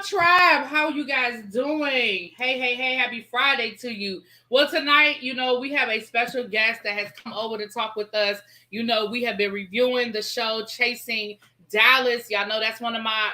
tribe? How you guys doing? Hey, happy Friday to you. Well, tonight, we have a special guest that has come over to talk with us. We have been reviewing the show Chasing Dallas. Y'all know that's one of my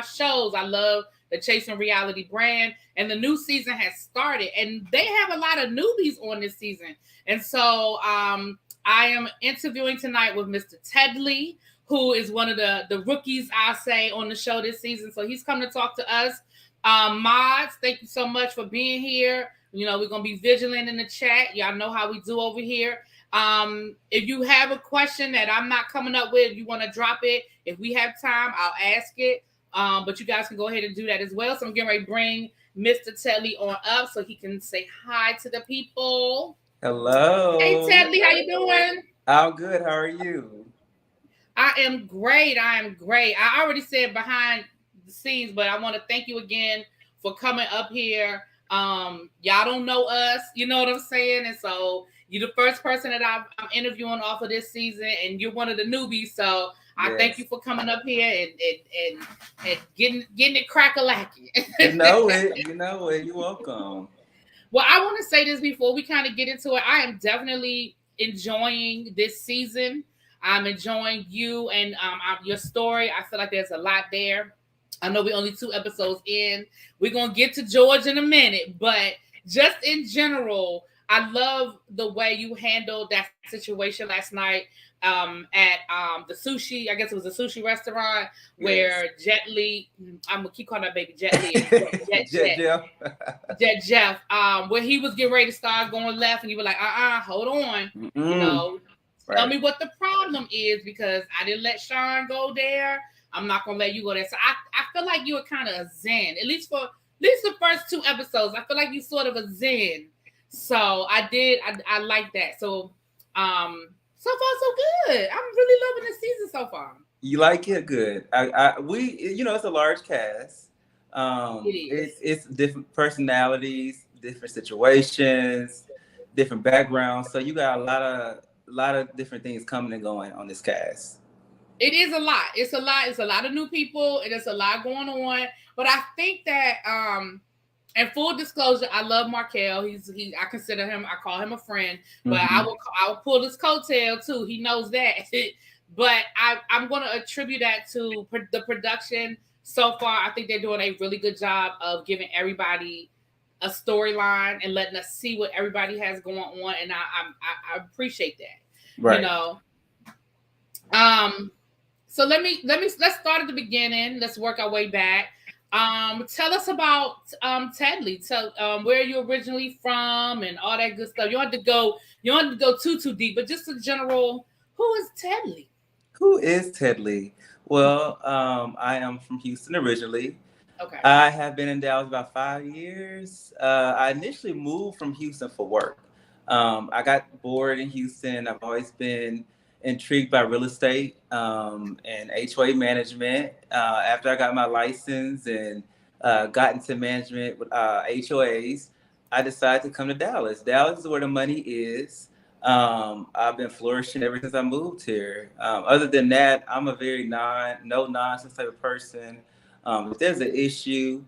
shows. I love the Chasing Reality brand, and the new season has started, and they have a lot of newbies on this season. And so I am interviewing tonight with Mr. Teddlie, who is one of the rookies, I say, on the show this season. So he's come to talk to us. Mods, thank you so much for being here. We're going to be vigilant in the chat. Y'all know how we do over here. If you have a question that I'm not coming up with, you want to drop it. If we have time, I'll ask it. But you guys can go ahead and do that as well. So I'm getting ready to bring Mr. Teddlie on up so he can say hi to the people. Hello. Hey, Teddlie, how you doing? I'm good. How are you? I am great. I already said behind the scenes, but I want to thank you again for coming up here. Y'all don't know us, you know what I'm saying? And so you're the first person that I'm interviewing off of this season, and you're one of the newbies. So I thank you for coming up here and getting it crack-a-lacky. You know it. You're welcome. Well, I want to say this before we kind of get into it. I am definitely enjoying this season. I'm enjoying you and your story. I feel like there's a lot there. I know we're only 2 episodes in. We're going to get to George in a minute. But just in general, I love the way you handled that situation last night at the sushi. I guess it was a sushi restaurant where Jet Li, I'm going to keep calling that baby Jet Li. Jet Jeff, where he was getting ready to start going left. And you were like, hold on. Tell me what the problem is, because I didn't let Sean go there. I'm not gonna let you go there. So I feel like you were kind of a zen, at least the first 2 episodes. I feel like you sort of a zen. So I like that. So so far so good. I'm really loving this season so far. You like it? Good. It's a large cast. It's different personalities, different situations, different backgrounds. So you got a lot of different things coming and going on this cast. It is a lot. It's a lot of new people, and it's a lot going on. But I think that, and full disclosure, I love Markel. I consider him, I call him a friend, but I will pull his coattail too. He knows that. But I'm going to attribute that to the production so far. I think they're doing a really good job of giving everybody a storyline and letting us see what everybody has going on, and I appreciate that. Right. So let's start at the beginning. Let's work our way back. Tell us about Teddlie. Tell where you're originally from and all that good stuff. You don't have to go too deep, but just a general. Who is Teddlie? Who is Teddlie? Well, I am from Houston originally. Okay. I have been in Dallas about 5 years. I initially moved from Houston for work. I got bored in Houston. I've always been intrigued by real estate and HOA management. After I got my license and got into management with HOAs, I decided to come to Dallas. Dallas is where the money is. I've been flourishing ever since I moved here. Other than that, I'm a very no nonsense type of person. If there's an issue,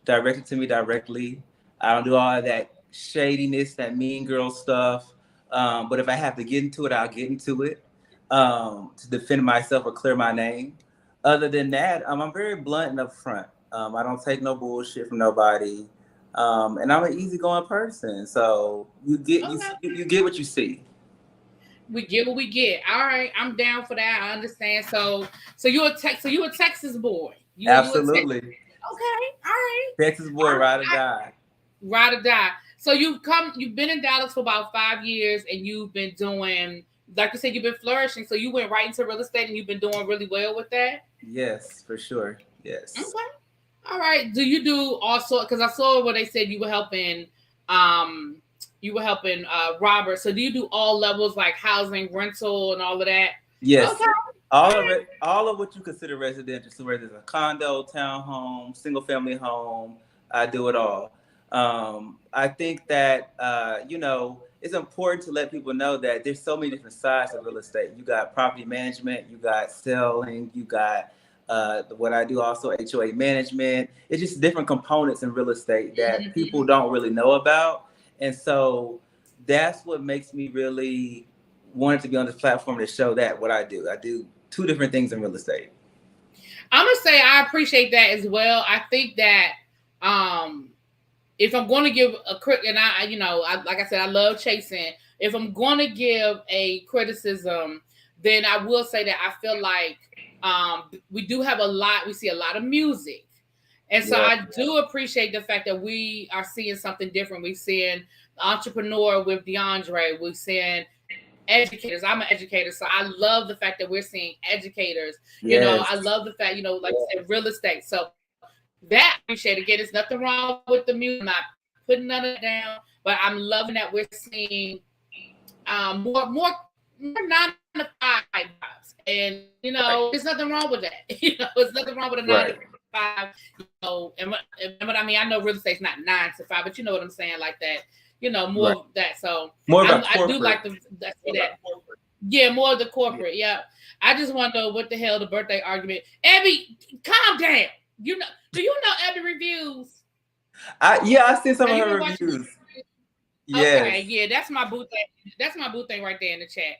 direct it to me directly. I don't do all of that shadiness, that mean girl stuff. But if I have to get into it, I'll get into it to defend myself or clear my name. Other than that, I'm very blunt and upfront. I don't take no bullshit from nobody. And I'm an easygoing person. So you get what you see. We get what we get. All right, I'm down for that. I understand. So you're a Texas boy. Absolutely. Okay. All right. Texas boy, ride or die. Ride or die. So you've been in Dallas for about 5 years, and you've been doing, like you said, you've been flourishing. So you went right into real estate, and you've been doing really well with that. Yes, for sure. Yes. Okay. All right. Do you do also? Because I saw where they said you were helping. Robert. So do you do all levels, like housing, rental, and all of that? Yes. Okay. All of it, all of what you consider residential. So whether it's a condo, townhome, single family home, I do it all. I think that, it's important to let people know that there's so many different sides of real estate. You got property management, you got selling, you got what I do also HOA management. It's just different components in real estate that people don't really know about. And so that's what makes me really wanted to be on this platform to show that what I do. I do two different things in real estate. I'm gonna say I appreciate that as well. I think that if I'm going to give a crit, and like I said, I love chasing. If I'm going to give a criticism, then I will say that I feel like we do have a lot. We see a lot of music, and so I do appreciate the fact that we are seeing something different. We're seeing the entrepreneur with DeAndre. We're seeing educators. I'm an educator, so I love the fact that we're seeing educators. I love the fact, like you said, real estate. So that I appreciate. Again, there's nothing wrong with the music. I'm not putting none of it down, but I'm loving that we're seeing more 9 to 5 jobs. And there's nothing wrong with that. There's nothing wrong with a 9 to 5. And what I mean, I know real estate's not 9 to 5, but you know what I'm saying, like that. More of that. So more about I do like that. Yeah, more of the corporate. Yeah. I just want to know what the hell the birthday argument. Abby, calm down. Do you know Abby reviews? I see some of her reviews. Yes. Okay, yeah, that's my boo thing. That's my boo thing right there in the chat.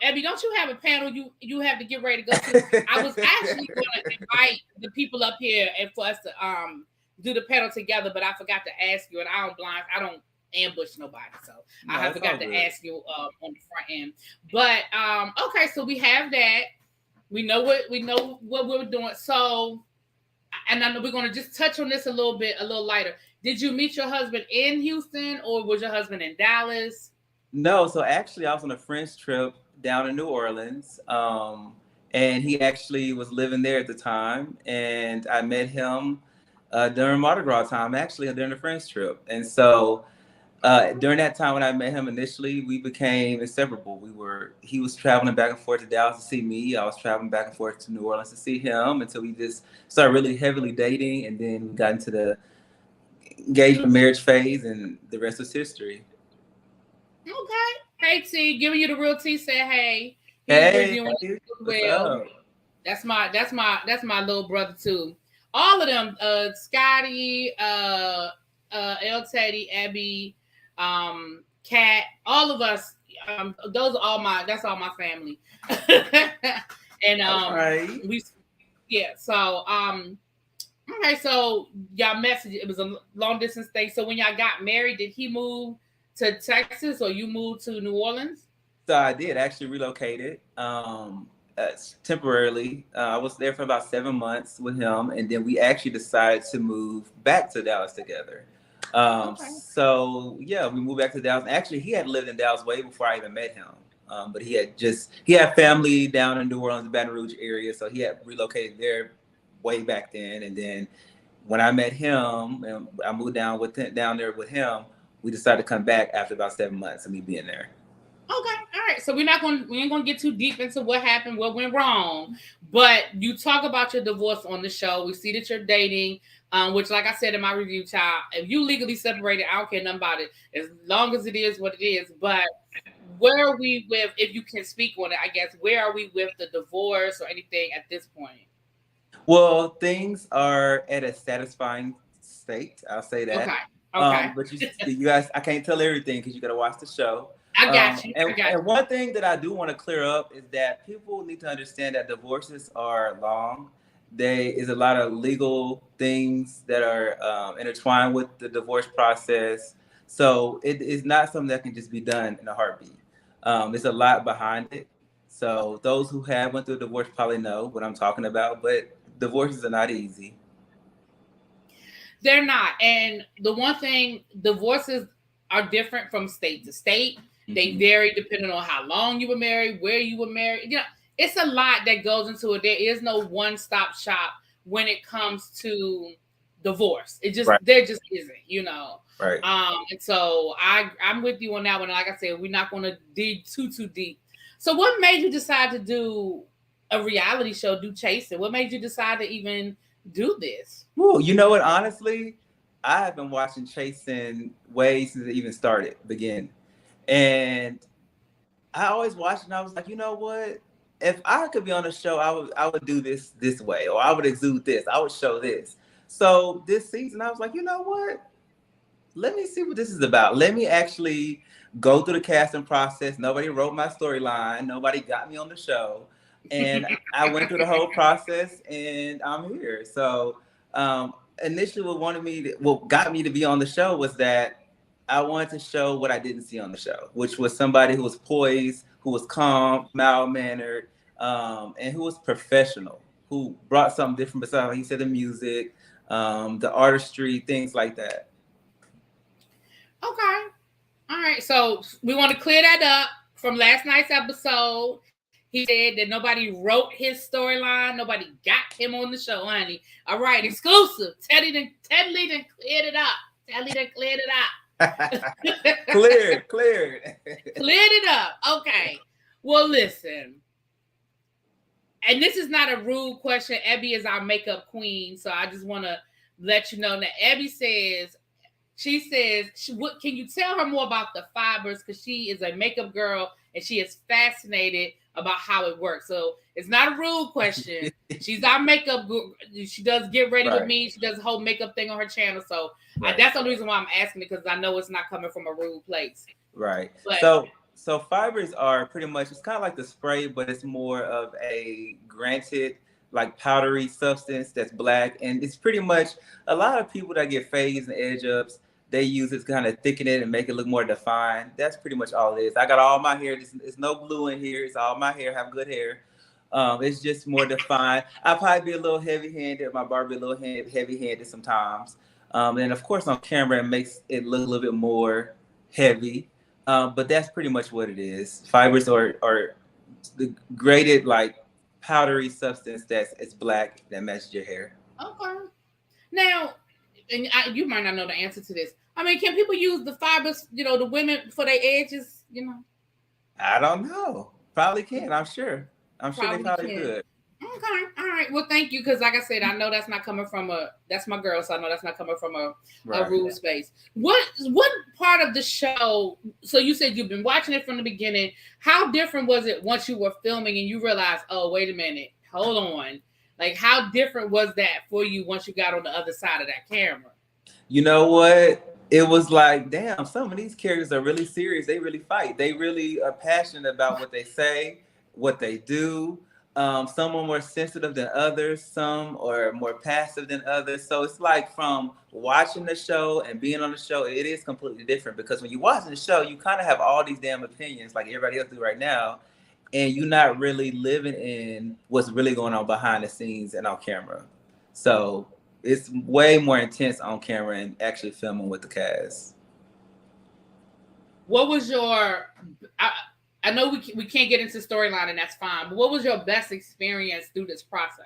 Abby, don't you have a panel you have to get ready to go to? I was actually going to invite the people up here and for us to do the panel together, but I forgot to ask you, and I don't ambush nobody, so I forgot to ask you on the front end. But okay, so we have that. We know what we're doing. So, and I know we're going to just touch on this a little lighter. Did you meet your husband in Houston, or was your husband in Dallas? No, so actually I was on a friend's trip down in New Orleans, and he actually was living there at the time, and I met him during Mardi Gras time, actually during the friend's trip. And so during that time when I met him initially, we became inseparable. He was traveling back and forth to Dallas to see me. I was traveling back and forth to New Orleans to see him, until we just started really heavily dating, and then we got into the engagement marriage phase, and the rest was history. Okay. Hey T, giving you the real T, say hey. Hey, well. That's my little brother too. All of them, Scotty, L Teddy, Abby, Kat, all of us. That's all my family. And right. So okay, so y'all messaged. It was a long distance thing. So when y'all got married, did he move to Texas or you moved to New Orleans? So I did actually relocated temporarily. I was there for about 7 months with him, and then we actually decided to move back to Dallas together. Okay. So yeah, we moved back to Dallas. Actually, he had lived in Dallas way before I even met him. But he had family down in New Orleans, Baton Rouge area, so he had relocated there way back then. And then when I met him and I moved down there with him, we decided to come back after about 7 months of me being there. Okay, all right. So we ain't gonna get too deep into what happened, what went wrong. But you talk about your divorce on the show. We see that you're dating, which, like I said in my review, child, if you legally separated, I don't care nothing about it, as long as it is what it is. But where are we with, if you can speak on it, I guess, where are we with the divorce or anything at this point? Well, things are at a satisfying state. I'll say that. Okay. But you guys, I can't tell everything because you got to watch the show. I got you. And one thing that I do want to clear up is that people need to understand that divorces are long. There is a lot of legal things that are intertwined with the divorce process. So it is not something that can just be done in a heartbeat. There's a lot behind it. So those who have went through a divorce probably know what I'm talking about, but divorces are not easy. They're not. And the one thing, divorces are different from state to state. Mm-hmm. They vary depending on how long you were married, where you were married. It's a lot that goes into it. There is no one-stop shop when it comes to divorce. There just isn't, Right. And so I'm with you on that one. Like I said, we're not going to dig too deep. So what made you decide to do a reality show, do Chasing? What made you decide to even do this? Well, you know what? Honestly, I have been watching Chasing way since it even began. And I always watched, and I was like, you know what? if I could be on a show, I would do this way, or I would exude this, I would show this. So this season, I was like, you know what? Let me see what this is about. Let me actually go through the casting process. Nobody wrote my storyline. Nobody got me on the show. And I went through the whole process and I'm here. So initially what got me to be on the show was that I wanted to show what I didn't see on the show, which was somebody who was poised, who was calm, mild-mannered, and who was professional, who brought something different besides, like he said, the music, the artistry, things like that. Okay. All right. So we want to clear that up from last night's episode. He said that nobody wrote his storyline. Nobody got him on the show, honey. All right. Exclusive. Teddlie done cleared it up. Teddlie done cleared it up. Cleared. Cleared it up. Okay. Well, listen. And this is not a rude question. Abby is our makeup queen. So I just want to let you know that Abby says, what can you tell her more about the fibers? Because she is a makeup girl and she is fascinated about how it works. So it's not a rude question. She's our makeup girl. She does Get Ready with Me. She does a whole makeup thing on her channel. So that's the only reason why I'm asking it, because I know it's not coming from a rude place. Right. But, so fibers are pretty much, it's kind of like the spray, but it's more of a granted, like powdery substance that's black. And it's pretty much a lot of people that get fades and edge ups, they use it to kind of thicken it and make it look more defined. That's pretty much all it is. I got all my hair. There's no glue in here. It's all my hair. I have good hair. It's just more defined. I'll probably be a little heavy-handed. My barber be a little heavy-handed sometimes. And of course, on camera, it makes it look a little bit more heavy. But that's pretty much what it is. Fibers are the grated, like powdery substance it's black that matches your hair. Okay. Now, and you might not know the answer to this. I mean, can people use the fibers, the women, for their edges, I don't know. Probably can, I'm sure. I'm sure they probably could. Okay. All right. Well, thank you. Because like I said, I know that's not coming from that's my girl. So I know that's not coming from a rude space. What part of the show, so you said you've been watching it from the beginning. How different was it once you were filming and you realized, oh, wait a minute, hold on. Like, how different was that for you once you got on the other side of that camera? You know what? It was like, damn, some of these characters are really serious. They really fight. They really are passionate about what they say, what they do. Some are more sensitive than others. Some are more passive than others. So it's like, from watching the show and being on the show, it is completely different, because when you're watching the show, you kind of have all these damn opinions like everybody else do right now. And you're not really living in what's really going on behind the scenes and on camera. So it's way more intense on camera and actually filming with the cast. What was your... I know we can't get into storyline, and that's fine. But what was your best experience through this process?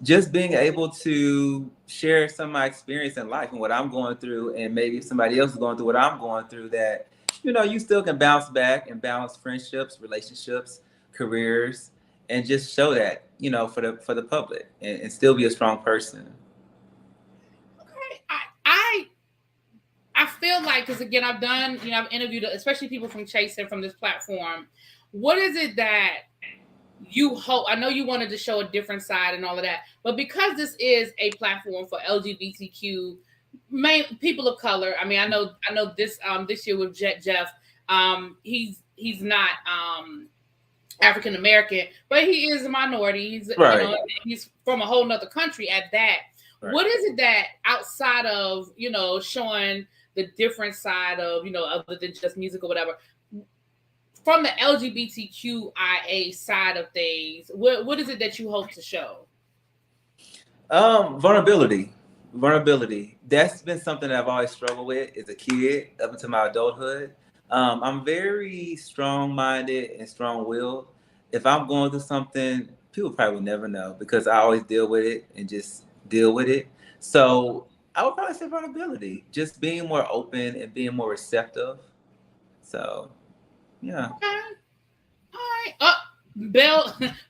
Just being able to share some of my experience in life and what I'm going through, and maybe somebody else is going through what I'm going through, that you still can bounce back and balance friendships, relationships, careers, and just show that, for the public, and still be a strong person. Okay. I feel like, because again, I've done, I've interviewed, especially people from Chase and from this platform. What is it that you hope? I know you wanted to show a different side and all of that, but because this is a platform for LGBTQ people of color. I mean, I know this year with Jeff, he's not African American, but he is a minority. He's he's from a whole nother country at that. Right. What is it that, outside of showing the different side of other than just music or whatever, from the LGBTQIA side of things, what is it that you hope to show? Vulnerability. That's been something that I've always struggled with as a kid up until my adulthood. I'm very strong-minded and strong-willed. If I'm going through something, people probably will never know, because I always deal with it and just deal with it. So I would probably say vulnerability, just being more open and being more receptive. So, yeah. Okay. All right.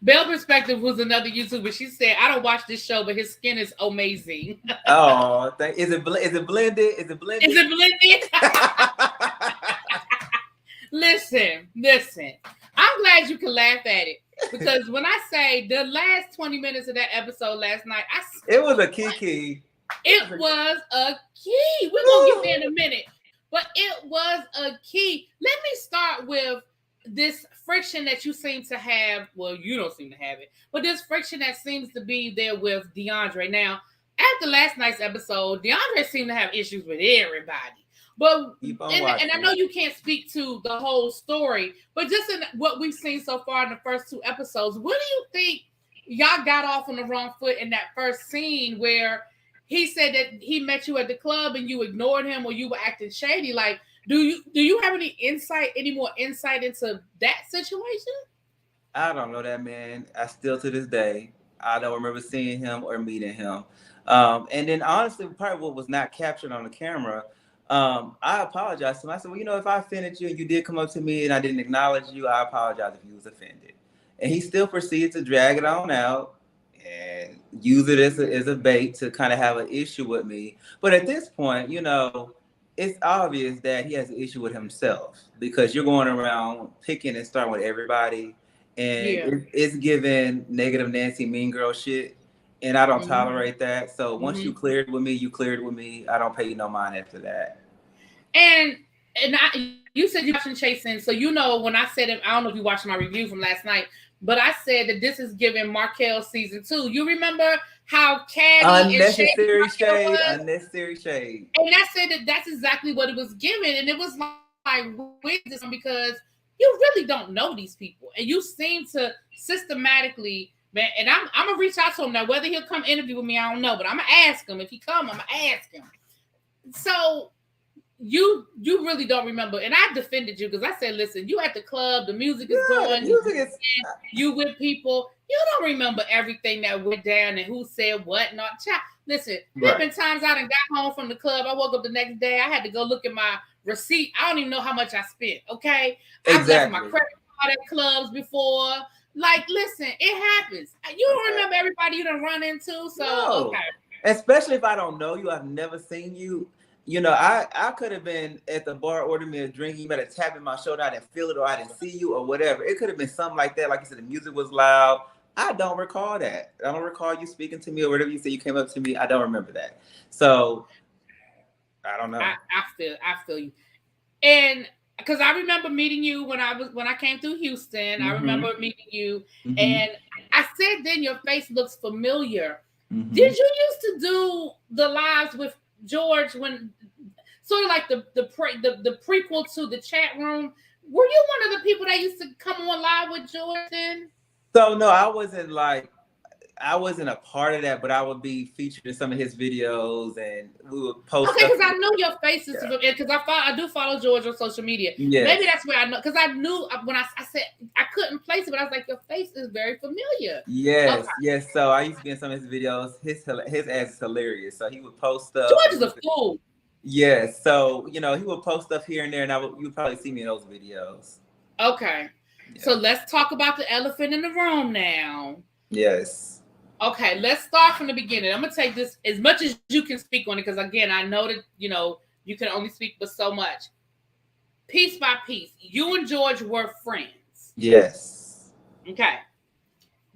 Belle Perspective was another YouTuber. She said, I don't watch this show, but his skin is amazing. Oh, is it blended? Is it blended? Is it blended? Listen. I'm glad you can laugh at it because when I say the last 20 minutes of that episode last night, it was a kiki. It was a key. We're gonna get there in a minute, but it was a key. Let me start with this friction that you seem to have. Well, you don't seem to have it, but this friction that seems to be there with DeAndre. Now, after last night's episode, DeAndre seemed to have issues with everybody. But and I know you can't speak to the whole story, but just in what we've seen so far in the first 2 episodes, what do you think y'all got off on the wrong foot in that first scene where he said that he met you at the club and you ignored him or you were acting shady? Like, do you have any more insight into that situation? I don't know that man. I still to this day, I don't remember seeing him or meeting him. And then honestly, part of what was not captured on the camera, I apologized to him. I said, well, if I offended you and you did come up to me and I didn't acknowledge you, I apologize if you was offended. And he still proceeded to drag it on out and use it as a bait to kind of have an issue with me. But at this point, it's obvious that he has an issue with himself because you're going around picking and starting with everybody. And it's giving negative Nancy mean girl shit. And I don't tolerate that. So once you cleared with me, you cleared with me. I don't pay you no mind after that. And you said you're watching Chasing. So when I said it, I don't know if you watched my review from last night, but I said that this is giving Markel season 2. You remember how catty unnecessary shade. And I said that that's exactly what it was giving. And it was like with this because you really don't know these people. And you seem to systematically, man, and I'm gonna reach out to him now. Whether he'll come interview with me, I don't know, but I'm gonna ask him. If he come, I'm gonna ask him. So you really don't remember, and I defended you because I said, listen, you at the club, the music is going, you with people, you don't remember everything that went down and who said what. Not listen, there have been times I done got home from the club. I woke up the next day, I had to go look at my receipt. I don't even know how much I spent. Okay, I've left my credit card at clubs before. Like, listen, it happens. You don't remember everybody you done run into, so okay. Especially if I don't know you, I've never seen you. I could have been at the bar, ordering me a drink. You might have tapped my shoulder. I didn't feel it, or I didn't see you, or whatever. It could have been something like that. Like you said, the music was loud. I don't recall that. I don't recall you speaking to me or whatever you said. You came up to me. I don't remember that. So I don't know. I feel you, and because I remember meeting you when I came through Houston. I remember meeting you, and I said then your face looks familiar. Did you used to do the lives with George when sort of like the prequel to the chat room? Were you one of the people that used to come on live with George then? So no, I wasn't a part of that, but I would be featured in some of his videos, and we would post. Okay, because I know your face is because I do follow George on social media. Yes. Maybe that's where I know, because I knew when I said I couldn't place it, but I was like, your face is very familiar. Yes, yes. So I used to be in some of his videos. His ass is hilarious. So he would post stuff. George is a fool. Yes. So he would post stuff here and there, and you would probably see me in those videos. Okay. Yeah. So let's talk about the elephant in the room now. Yes. Okay, let's start from the beginning. I'm gonna take this as much as you can speak on it, because again, I know that you can only speak but so much. Piece by piece, you and George were friends. Yes. Okay.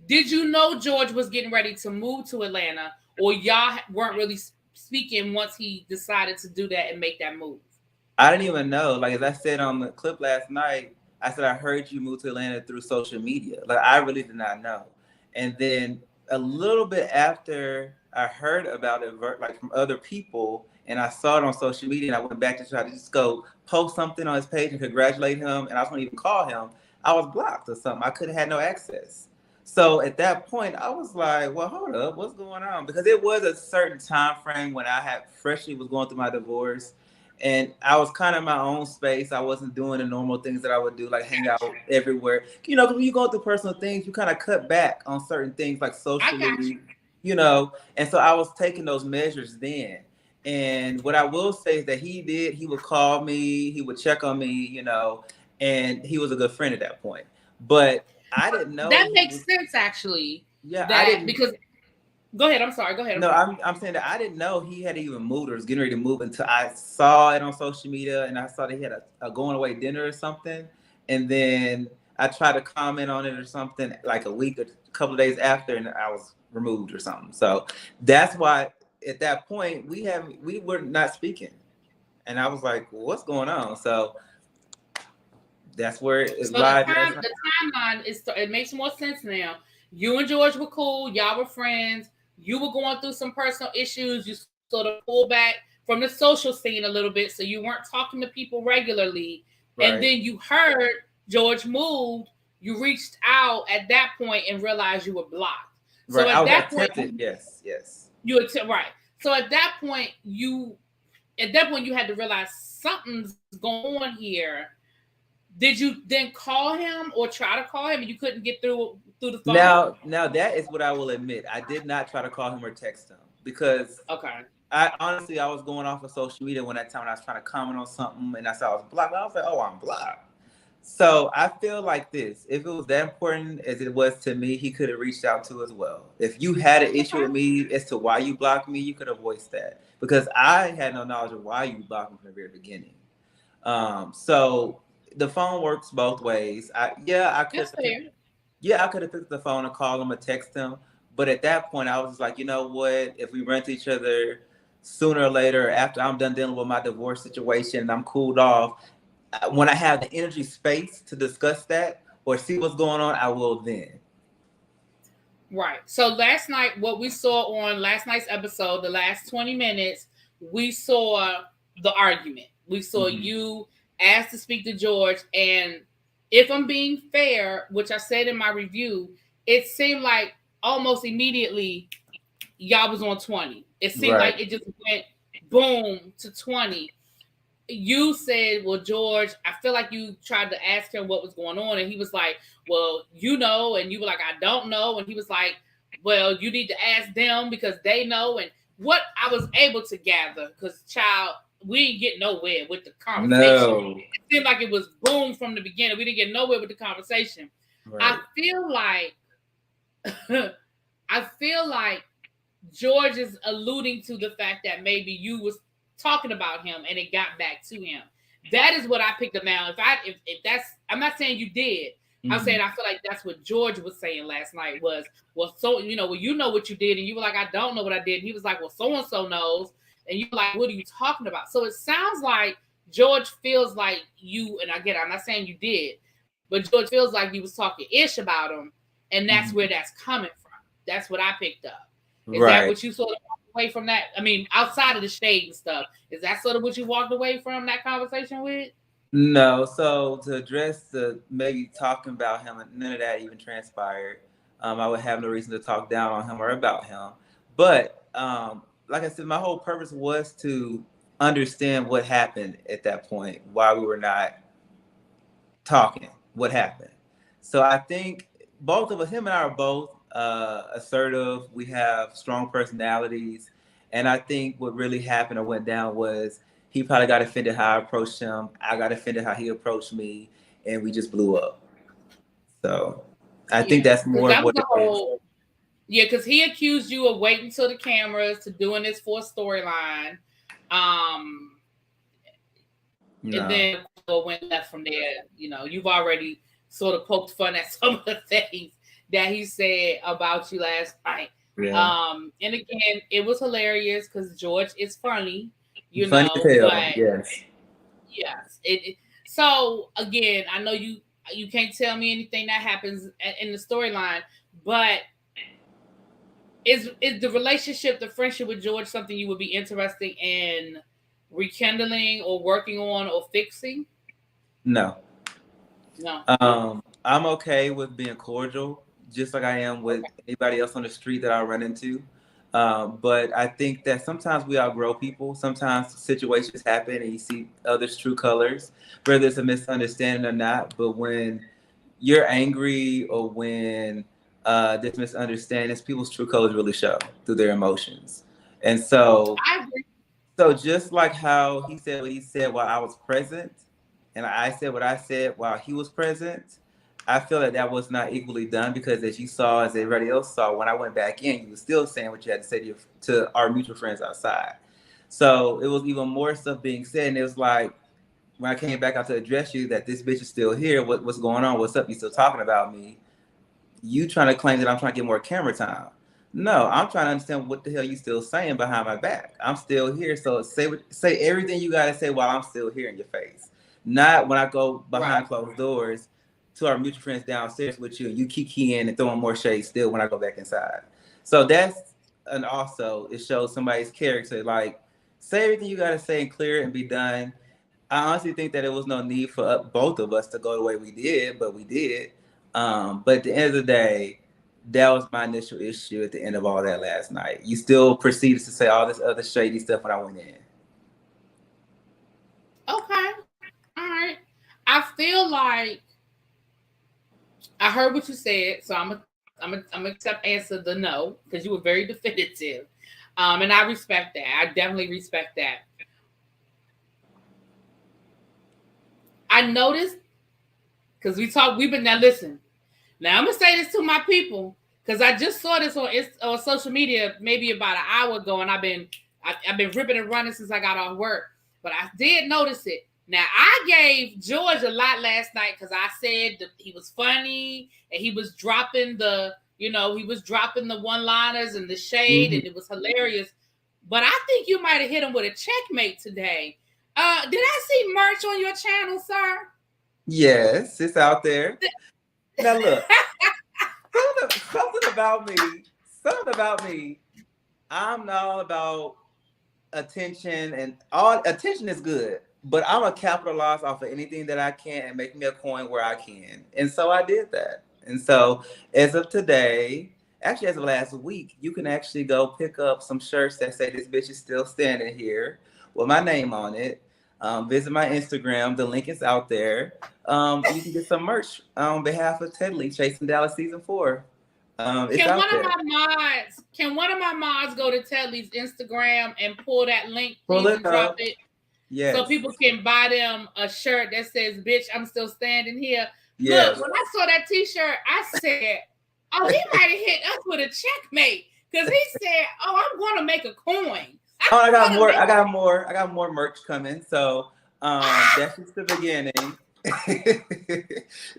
Did you know George was getting ready to move to Atlanta, or y'all weren't really speaking once he decided to do that and make that move? I didn't even know. Like, as I said on the clip last night, I said I heard you move to Atlanta through social media. Like, I really did not know. And then a little bit after I heard about it, like from other people, and I saw it on social media, and I went back to try to just go post something on his page and congratulate him, and I was going to even call him, I was blocked or something. I couldn't have no access. So at that point, I was like, well, hold up, what's going on? Because it was a certain time frame when I had freshly was going through my divorce, and I was kind of in my own space. I wasn't doing the normal things that I would do, like hang out everywhere. Because when you go through personal things, you kind of cut back on certain things, like socially, And so I was taking those measures then. And what I will say is that he would call me, he would check on me, and he was a good friend at that point. But I didn't know. That makes sense, actually. Yeah, I didn't. Because go ahead. I'm sorry. Go ahead. No, I'm saying that I didn't know he had even moved or was getting ready to move until I saw it on social media, and I saw that he had a going away dinner or something. And then I tried to comment on it or something like a week or a couple of days after, and I was removed or something. So that's why at that point we were not speaking, and I was like, "What's going on?" So that's where it So the lied last night. timeline is it makes more sense now. You and George were cool. Y'all were friends. You were going through some personal issues. You sort of pulled back from the social scene a little bit, so you weren't talking to people regularly. And Right. then you heard George moved. You reached out at that point and realized you were blocked. So Right. I at was that point, attempted. Yes. Yes. right. So at that point you had to realize something's going on here. Did you then call him or try to call him and you couldn't get through the phone? Now that is what I will admit. I did not try to call him or text him because Okay. I was going off of social media when that time when I was trying to comment on something and I saw I was blocked. I was like, oh, I'm blocked. So I feel like this. If it was that important as it was to me, he could have reached out to as well. If you had an issue with me as to why you blocked me, you could have voiced that because I had no knowledge of why you blocked me from the very beginning. So the phone works both ways. I could That's fair. yeah, I could have picked the phone and called him or text him. But at that point, I was just like, you know what? If we run to each other sooner or later, after I'm done dealing with my divorce situation and I'm cooled off, when I have the energy space to discuss that or see what's going on, I will then. Right. So last night, what we saw on last night's episode, the last 20 minutes, we saw the argument. We saw you asked to speak to George. And if I'm being fair, which I said in my review, it seemed like almost immediately y'all was on 20. It seemed Right. like it just went boom to 20. You said, well, George, I feel like you tried to ask him what was going on. And he was like, well, you know. And you were like, I don't know. And he was like, well, you need to ask them because they know. And what I was able to gather, because, child, we didn't get nowhere with the conversation. No. It seemed like it was boom from the beginning. We didn't get nowhere with the conversation. Right. I feel like George is alluding to the fact that maybe you was talking about him and it got back to him. That is what I picked up now. If that's, I'm not saying you did. I'm saying I feel like that's what George was saying last night was, well, so you know what you did, and you were like, I don't know what I did. And he was like, well, so and so knows, and you were like, what are you talking about? So it sounds like George feels like you, and again, I'm not saying you did, but George feels like you was talking ish about him, and that's where that's coming from. That's what I picked up. Is that what you sort of walked away from that? I mean, outside of the shade and stuff, is that sort of what you walked away from that conversation with? No, so to address the maybe talking about him, none of that even transpired. I would have no reason to talk down on him or about him. But like I said, my whole purpose was to understand what happened at that point, why we were not talking, what happened. So I think both of us, him and I, are both assertive. We have strong personalities. And I think what really happened or went down was he probably got offended how I approached him. I got offended how he approached me. And we just blew up. So I think that's more of that was what the it is. whole. Yeah, because he accused you of waiting till the cameras to doing this for a storyline. And then went left from there. You know, you've already sort of poked fun at some of the things that he said about you last night. Yeah. And again, it was hilarious because George is funny, Funny as hell. but Yes. So again, I know you can't tell me anything that happens in the storyline, but is the relationship, the friendship with George something you would be interested in rekindling or working on or fixing? No. No. I'm okay with being cordial, just like I am with anybody else on the street that I run into. But I think that sometimes we outgrow people. Sometimes situations happen and you see others' true colors, whether it's a misunderstanding or not. But when you're angry or when there's misunderstandings, people's true colors really show through their emotions. And so, I agree. so just like how he said what he said while I was present, and I said what I said while he was present, I feel that that was not equally done because as you saw, as everybody else saw, when I went back in, you were still saying what you had to say to our mutual friends outside. So it was even more stuff being said, and it was like, when I came back out to address you that this bitch is still here. What's going on? What's up? You still talking about me? You trying to claim that I'm trying to get more camera time. No, I'm trying to understand what the hell you still saying behind my back. I'm still here. So say everything you gotta say while I'm still here in your face. Not when I go behind closed doors to our mutual friends downstairs with you and you keep keying and throwing more shade still when I go back inside. So that's and also it shows somebody's character. Like say everything you gotta say and clear it and be done. I honestly think that it was no need for both of us to go the way we did, but we did. But at the end of the day, that was my initial issue at the end of all that last night. You still proceeded to say all this other shady stuff when I went in. Okay. All right. I feel like I heard what you said, so I'm accept answer the no because you were very definitive, and I respect that. I definitely respect that. I noticed because we've been now. Listen, now I'm gonna say this to my people because I just saw this on social media maybe about an hour ago, and I've been ripping and running since I got off work. But I did notice it. Now I gave George a lot last night because I said that he was funny and he was dropping the one-liners and the shade, and it was hilarious. But I think you might have hit him with a checkmate today. Did I see merch on your channel, sir? Yes, it's out there. Now look, something about me. I'm not all about attention, and all attention is good, but I'm a capitalize off of anything that I can and make me a coin where I can. And so I did that. And so as of today, actually as of last week, you can actually go pick up some shirts that say this bitch is still standing here with my name on it. Visit my Instagram. The link is out there. You can get some merch on behalf of Teddlie, Chasing Dallas Season 4. Can one of my mods go to Teddlie's Instagram and pull that link, please, and drop it? Yes. So people can buy them a shirt that says, "Bitch, I'm still standing here." Yes. Look, when I saw that T-shirt, I said, "Oh, he might have hit us with a checkmate," because he said, "Oh, I'm going to make a coin." I got more merch coming. So that's just the beginning.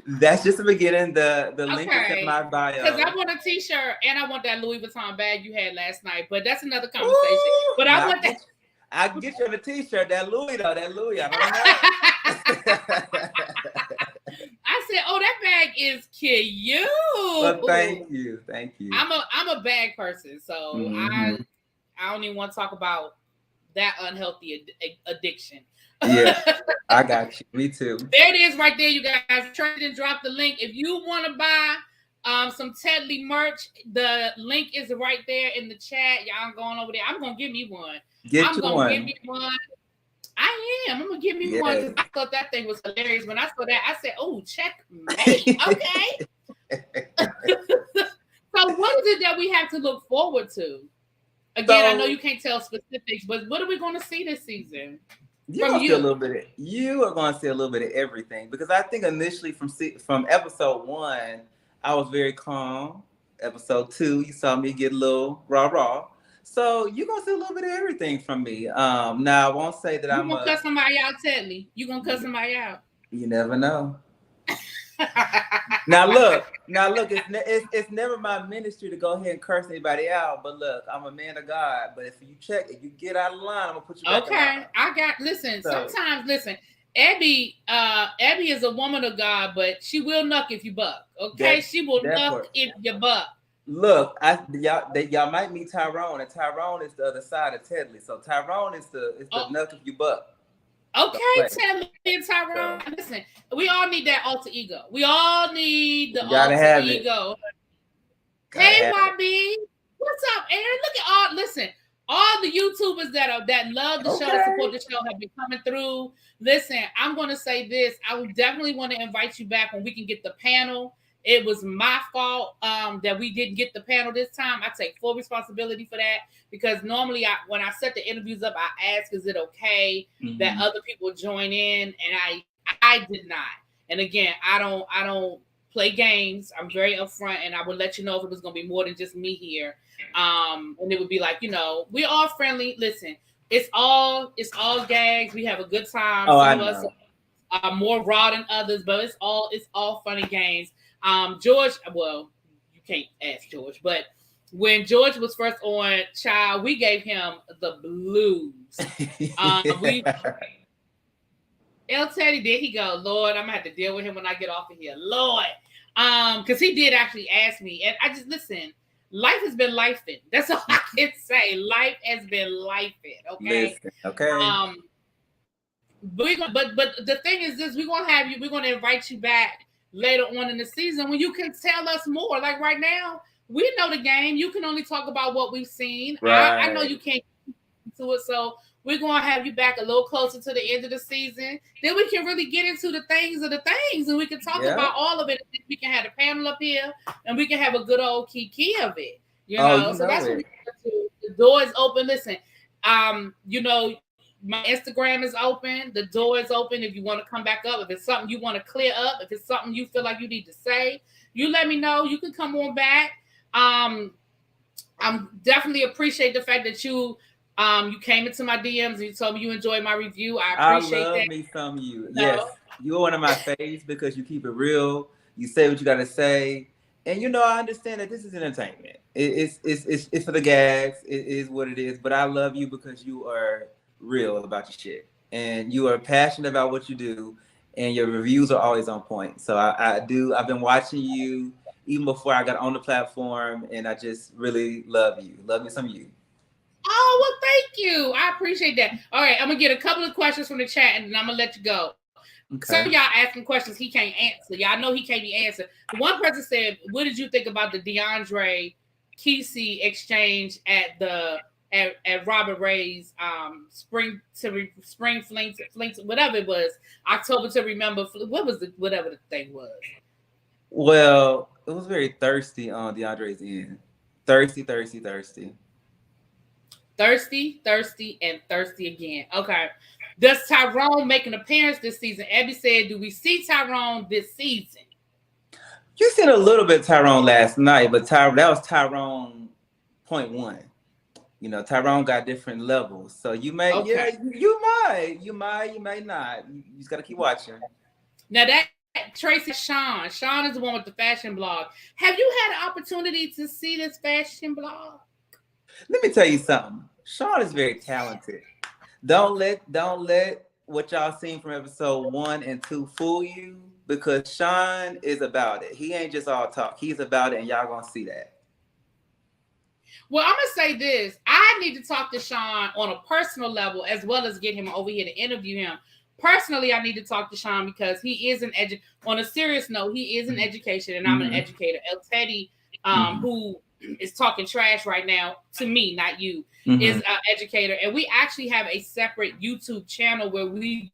That's just the beginning. The link is in my bio. Because I want a T-shirt and I want that Louis Vuitton bag you had last night. But that's another conversation. Ooh, but I want that. I can get you the T-shirt. That Louis though. That Louis. I don't know. I said, "Oh, that bag is cute." Well, thank you. I'm a bag person, so I don't even want to talk about that unhealthy addiction. Yeah, I got you. Me too. There it is right there, you guys. Trade and drop the link. If you want to buy some Teddlie merch, the link is right there in the chat. Y'all going over there. I'm going to give me one. I'm going to give me one. I am. I'm going to give me one because I thought that thing was hilarious. When I saw that, I said, "Oh, checkmate." Okay. So what is it that we have to look forward to? Again, I know you can't tell specifics, but what are we going to see this season? You are going to see a little bit of everything, because I think initially from episode 1, I was very calm. Episode 2, you saw me get a little rah-rah. So you're going to see a little bit of everything from me. Now, I won't say that I'm going to cut somebody out, Teddlie. You going to cut somebody out. You never know. Now look, it's never my ministry to go ahead and curse anybody out. But look, I'm a man of God. But if you get out of line, I'm gonna put you back in line. Sometimes Abby is a woman of God, but she will nuck if you buck. Okay, she will nuck if you buck. Look, y'all might meet Tyrone, and Tyrone is the other side of Teddlie. So Tyrone is the nuck if you buck. Okay, Teddlie and Tyrone. Listen, we all need that alter ego. We all need the alter ego. Hey, YB, what's up, Aaron? Look at all the YouTubers that love the show, that support the show, have been coming through. Listen, I'm going to say this. I would definitely want to invite you back when we can get the panel. It was my fault that we didn't get the panel this time. I take full responsibility for that, because normally when I set the interviews up, I ask, is it okay that other people join in? And I did not. And again, I don't play games. I'm very upfront, and I would let you know if it was going to be more than just me here. And it would be like, we're all friendly. Listen, it's all gags. We have a good time. Oh, I know. more raw than others, but it's all fun and games. George, well, you can't ask George, but when George was first on Child, we gave him the blues. We El Teddy, there he go. Lord, I'm gonna have to deal with him when I get off of here. Lord. Because he did actually ask me, and I just listen. Life has been lifing. That's all I can say. Life has been lifing. Okay. Listen, okay. But the thing is this: we're gonna have you. We're gonna invite you back later on in the season when you can tell us more. Like right now, we know the game. You can only talk about what we've seen. Right. I know you can't get into it, so we're gonna have you back a little closer to the end of the season. Then we can really get into the things, and we can talk about all of it. We can have a panel up here, and we can have a good old kiki of it. So that's what we do. The door is open. Listen, my Instagram is open. The door is open if you want to come back up. If it's something you want to clear up, if it's something you feel like you need to say, you let me know. You can come on back. I'm definitely appreciate the fact that you came into my DMs and you told me you enjoyed my review. I appreciate that. I love me some you. Yes, you're one of my faves because you keep it real. You say what you got to say. And I understand that this is entertainment. It's for the gags. It is what it is. But I love you because you are real about your shit. And you are passionate about what you do. And your reviews are always on point. So I've been watching you even before I got on the platform. And I just really love you. Love me some you. Oh, well, thank you. I appreciate that. All right, I'm going to get a couple of questions from the chat, and then I'm going to let you go. Okay. Some of y'all asking questions he can't answer. Y'all know he can't be answered. One person said, what did you think about the DeAndre Kesey exchange at Robert Ray's spring fling, whatever it was, October to remember? What was whatever the thing was? Well, it was very thirsty on DeAndre's end. Thirsty. Thirsty, and thirsty again. Okay. Does Tyrone make an appearance this season? Abby said, do we see Tyrone this season? You seen a little bit of Tyrone last night, but that was Tyrone 0.1. Tyrone got different levels. So you may, you might not. You just got to keep watching. Now that Tracy Sean is the one with the fashion blog. Have you had an opportunity to see this fashion blog? Let me tell you something. Sean is very talented. Don't let what y'all seen from episode 1 and 2 fool you, because Sean is about it. He ain't just all talk. He's about it, and y'all gonna see that. Well, I'm gonna say this. I need to talk to Sean on a personal level as well as get him over here to interview him. Personally, I need to talk to Sean because he is on a serious note, he is an education, and I'm an educator. El Teddy, who is talking trash right now to me, not you, is an educator. And we actually have a separate YouTube channel where we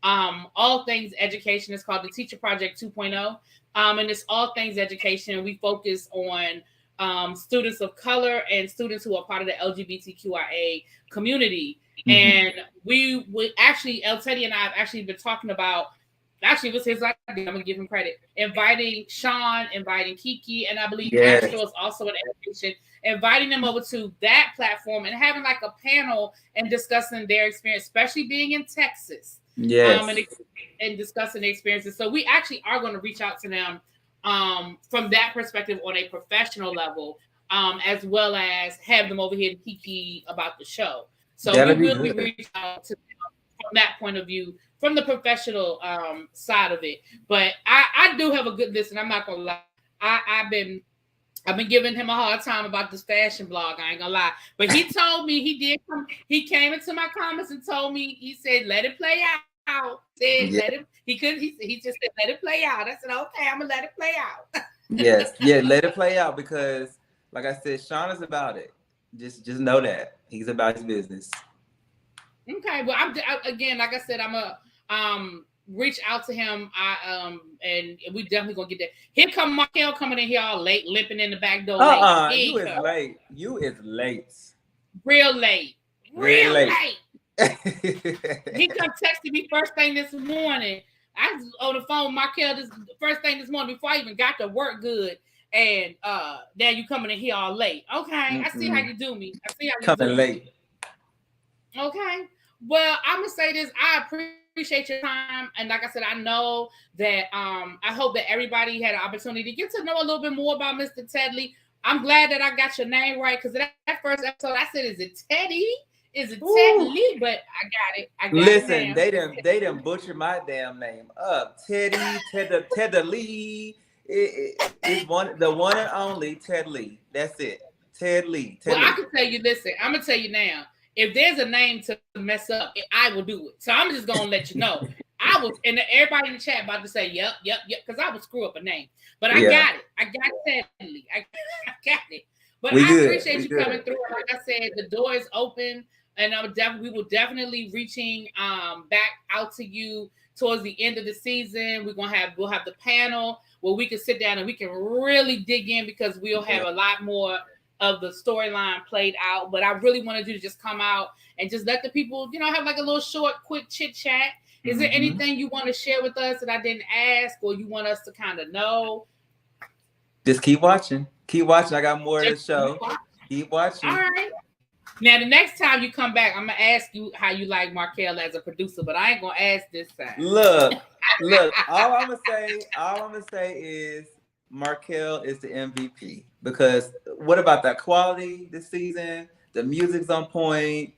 all things education. It's called the Teacher Project 2.0. And it's all things education. We focus on students of color and students who are part of the LGBTQIA community. And we actually, El Teddy and I have actually been talking about, actually it was his idea, I'm gonna give him credit, inviting Sean, inviting Kiki, and I believe Astro is also an education, inviting them over to that platform and having like a panel and discussing their experience, especially being in Texas. And discussing their experiences. So we actually are going to reach out to them from that perspective on a professional level, as well as have them over here to Kiki about the show. So we will be reaching out to them from that point of view, from the professional side of it. But I do have a good listen. I'm not gonna lie. I've been giving him a hard time about this fashion blog. I ain't gonna lie. But he told me he came into my comments and told me, he said, let it play out. He just said, let it play out. I said, okay, I'm gonna let it play out. Let it play out, because like I said, Sean is about it. Just know that he's about his business. Okay, well, again, like I said, I'm a reach out to him. And we definitely gonna get that. Here come Markel coming in here all late, limping in the back door. You is late. You is late. Real late. He come texting me first thing this morning. I was on the phone, Markel, this first thing this morning before I even got to work good. And now you coming in here all late. Okay, I see how you do me. I see how you coming late. Okay. Well, I'm gonna say this. I appreciate appreciate your time. And like I said, I know that I hope that everybody had an opportunity to get to know a little bit more about Mr. Teddlie. I'm glad that I got your name right, because that first episode I said, is it Teddy? Is it Teddlie? But I got it. I got Listen, it. they done butchered my damn name up. Teddlie. It's the one and only Teddlie. That's it. Teddlie. Well, I can tell you, listen, I'm gonna tell you now. If there's a name to mess up, I will do it. So I'm just gonna let you know. I was, and everybody in the chat about to say, yep, because I would screw up a name. But I got it. I got Teddlie. I got it. But I appreciate you coming through. Like I said, the door is open, and we will definitely reaching back out to you towards the end of the season. We'll have the panel where we can sit down and we can really dig in, because we'll have a lot more of the storyline played out. But I really wanted you to just come out and just let the people, have like a little short, quick chit chat. Is there anything you want to share with us that I didn't ask, or you want us to kind of know? Just keep watching. Keep watching. I got more to show. Keep watching. All right. Now, the next time you come back, I'm going to ask you how you like Markel as a producer, but I ain't going to ask this time. Look, all I'm going to say is Markel is the MVP, because what about that quality this season? The music's on point.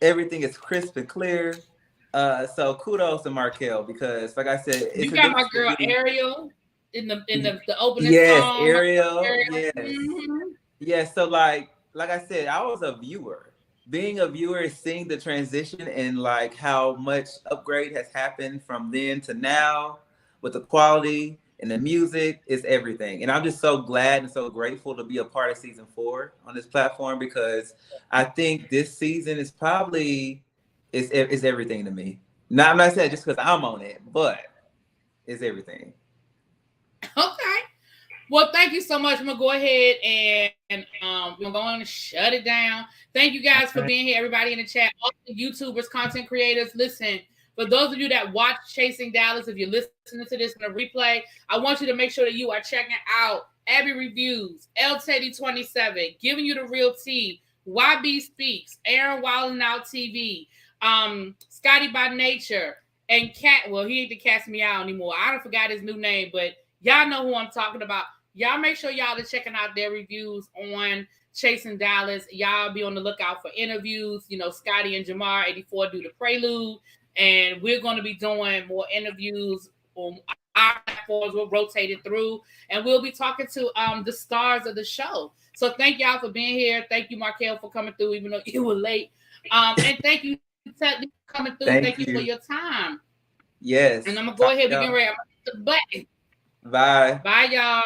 Everything is crisp and clear. So kudos to Markel, because like I said, you got my girl Ariel in the opening Yes, song. Ariel. Yes. Yes. So like I said, I was a viewer. Being a viewer is seeing the transition and like how much upgrade has happened from then to now with the quality and the music is everything. And I'm just so glad and so grateful to be a part of season 4 on this platform, because I think this season is probably is everything to me. Now, I'm not saying just because I'm on it, but it's everything. Okay. Well, thank you so much. I'm going to go ahead and we're going to shut it down. Thank you guys for being here, everybody in the chat, all the YouTubers, content creators. Listen, for those of you that watch Chasing Dallas, if you're listening to this in a replay, I want you to make sure that you are checking out Abby Reviews, L Teddy 27, Giving You the Real Tea, YB Speaks, Aaron Wildin' Out TV, Scotty by Nature, and Cat. Well, he ain't the Cast Me Out anymore. I don't forgot his new name, but y'all know who I'm talking about. Y'all make sure y'all are checking out their reviews on Chasing Dallas. Y'all be on the lookout for interviews. Scotty and Jamar 84 do the prelude, and we're going to be doing more interviews on our platforms. We'll rotate it through, and we'll be talking to the stars of the show. So thank y'all for being here. Thank you, Markel, for coming through, even though you were late. And thank you, Teddlie, for coming through. Thank you for your time. Yes. And I'm going to go ahead and get ready. I'm going to hit the button. Bye. Bye, y'all.